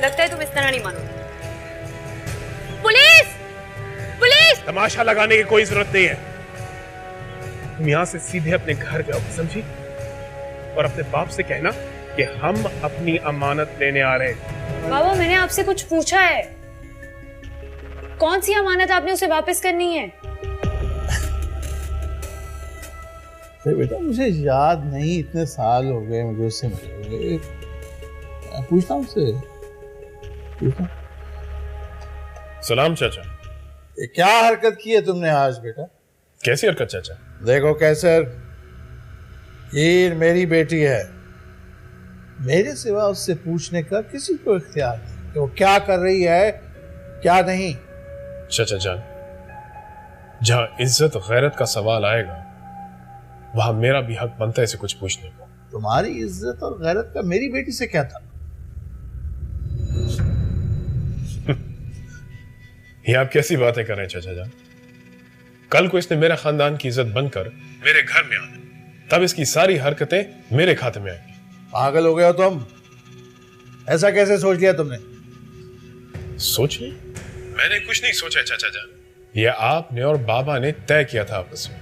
लगता है तुम इस तरह नहीं मानो। पुलिस! पुलिस! तमाशा लगाने की कोई जरूरत नहीं है। तुम यहां से सीधे अपने घर जाओ, समझी? और अपने बाप से कहना कि हम अपनी अमानत लेने आ रहे हैं। बाबा, मैंने आपसे कुछ पूछा है। कौन सी अमानत आपने उसे वापस करनी है? बेटा मुझे याद नहीं, इतने साल हो गए मुझे उससे मिले। पूछता हूँ उससे, पूछता। सलाम चाचा। ये क्या हरकत की है तुमने आज बेटा? कैसी हरकत चाचा? देखो कैसर, ये मेरी बेटी है, मेरे सिवा उससे पूछने का किसी को इख्तियार नहीं कि वो क्या कर रही है क्या नहीं। चाचा जान, जहां इज्जत और गैरत का सवाल आएगा वहां मेरा भी हक बनता है इसे कुछ पूछने का। तुम्हारी इज्जत और गैरत का मेरी बेटी से क्या था? ये आप कैसी बातें कर रहे हैं चाचा जान? कल को इसने मेरा खानदान की इज्जत बनकर मेरे घर में आना, तब इसकी सारी हरकतें मेरे खाते में आएंगी। पागल हो गए हो तुम? ऐसा कैसे सोच लिया तुमने? सोच ली? मैंने कुछ नहीं सोचा चाचा जान, ये आपने और बाबा ने तय किया था आपस में।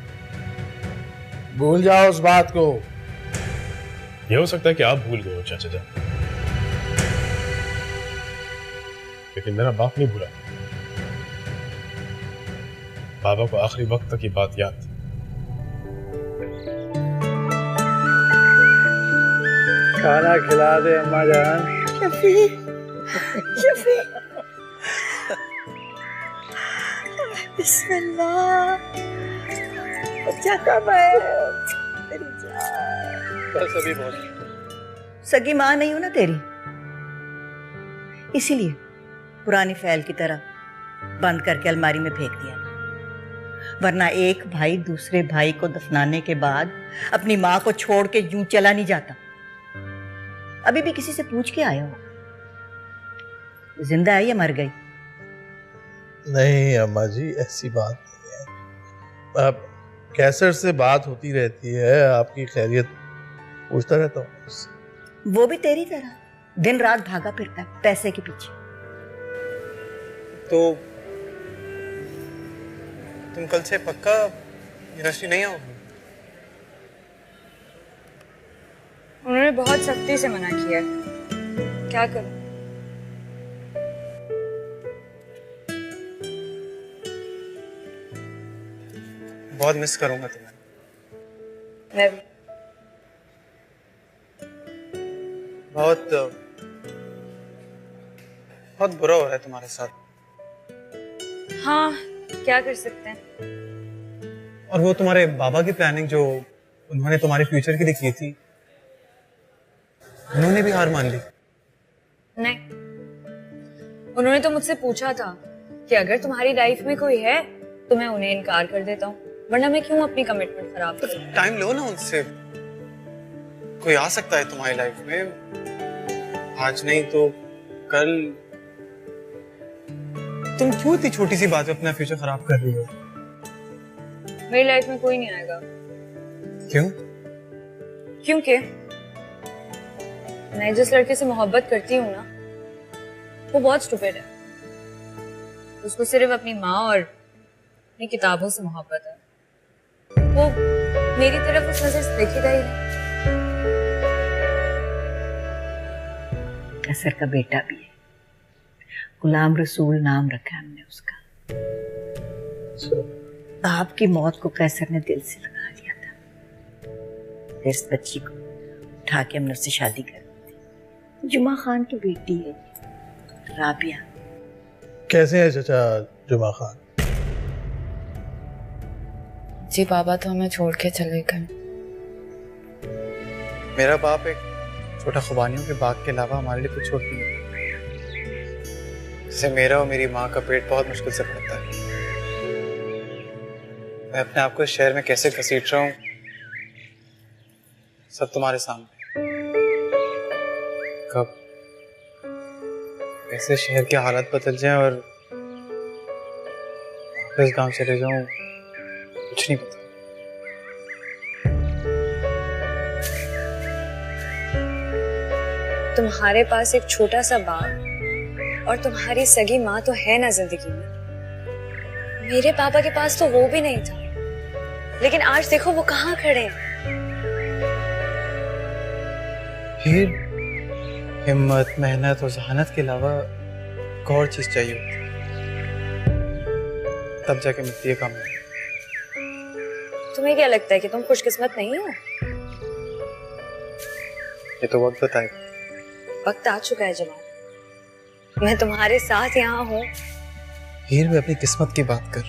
भूल जाओ उस बात को। यह हो सकता है कि आप भूल गए हो चाचा जान, लेकिन मेरा बाप नहीं भूला। बाबा को आखिरी वक्त तक ये बात याद थी। खाना खिला दे अम्मा जान। शफी, शफी। बिस्मिल्लाह। बच्चा कब है? तेरी जान। बस अभी पहुंच। सगी माँ नहीं हो ना तेरी, इसीलिए पुरानी फैल की तरह बंद करके अलमारी में फेंक दिया था। वरना एक भाई दूसरे भाई को दफनाने के बाद अपनी माँ को छोड़ के यूं चला नहीं जाता। अभी भी किसी से पूछ के आया हो जिंदा है या मर गई? नहीं अम्मा जी, ऐसी बात नहीं है। अब कैसर से बात होती रहती है, आपकी खैरियत पूछता रहता हूँ उससे। वो भी तेरी तरह दिन रात भागा फिरता है पैसे के पीछे। तो तुम कल से पक्का यूनिवर्सिटी नहीं आओगी? उन्होंने बहुत सख्ती से मना किया है, क्या करूं? बहुत मिस करूंगा तुम्हें। मैं भी। बहुत बहुत बुरा हो रहा है तुम्हारे साथ। हाँ, क्या कर सकते हैं। और वो तुम्हारे बाबा की प्लानिंग जो उन्होंने तुम्हारे फ्यूचर के लिए की थी, उन्होंने भी हार मान ली। नहीं, उन्होंने तो मुझसे पूछा था कि अगर तुम्हारी लाइफ में कोई है तो मैं उन्हें इनकार कर देता हूँ, वरना मैं क्यों अपनी कमिटमेंट खराब करूं। टाइम लो ना उनसे, कोई आ सकता है तुम्हारी लाइफ में, आज नहीं तो कल। तुम क्यों इतनी छोटी सी बात में अपना फ्यूचर खराब कर रही हो? मेरी लाइफ में कोई नहीं आएगा। क्यों? क्योंकि मैं जिस लड़के से मोहब्बत करती हूँ ना, वो बहुत स्टूपिड है। उसको सिर्फ अपनी माँ और अपनी किताबों से मोहब्बत है। वो मेरी तरफ उस नजर से देखेगा ही नहीं। कैसर का बेटा भी है, गुलाम रसूल नाम रखा हमने उसका। बाप की मौत को कैसर ने दिल से लगा लिया था। फिर इस बच्ची को उठा के हमने उससे शादी कर दी थी। जुमा खान की बेटी है राबिया। कैसे है चाचा जुमा खान? जी बाबा तो हमें छोड़ के चले गए। मेरा बाप एक छोटा खुबानियों के बाग के अलावा हमारे लिए कुछ होती है। जैसे मेरा और मेरी माँ का पेट बहुत मुश्किल से भरता है। मैं अपने आप को इस शहर में कैसे घसीट रहा हूँ, सब तुम्हारे सामने। कब ऐसे शहर के हालात बदल जाएं और वापस गांव चले जाऊं, कुछ नहीं पता। तुम्हारे पास एक छोटा सा बाग और तुम्हारी सगी माँ तो है ना जिंदगी में। मेरे पापा के पास तो वो भी नहीं था, लेकिन आज देखो वो कहाँ खड़े हैं। हीर, हिम्मत, मेहनत और जहानत के अलावा एक और चीज चाहिए होती है, तब जाके मिलती है कामयाबी। तुम्हें क्या लगता है कि तुम खुशकिस्मत नहीं हो? ये तो वक्त बताएगा। वक्त आ चुका है जमाल, मैं तुम्हारे साथ यहाँ हूँ। हीर, में अपनी किस्मत की बात कर,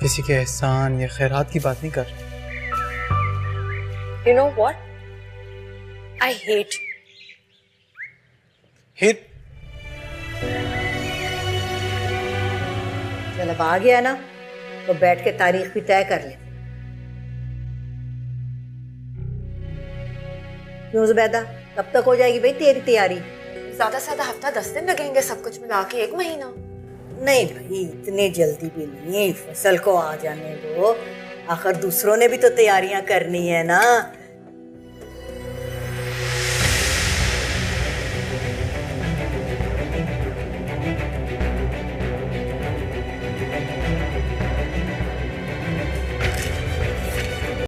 किसी के एहसान या खैरात की बात नहीं कर। You know what? I hate you. हीर, चल अब आ गया ना, तो बैठ के तारीख भी तय कर ले। क्यों जुबैदा, कब तक हो जाएगी भाई तेरी तैयारी? ज्यादा से ज्यादा हफ्ता 10 दिन लगेंगे, सब कुछ मिला के 1 महीना। नहीं भाई, इतनी जल्दी भी नहीं, फसल को आ जाने दो। आखिर दूसरों ने भी तो तैयारियां करनी है ना।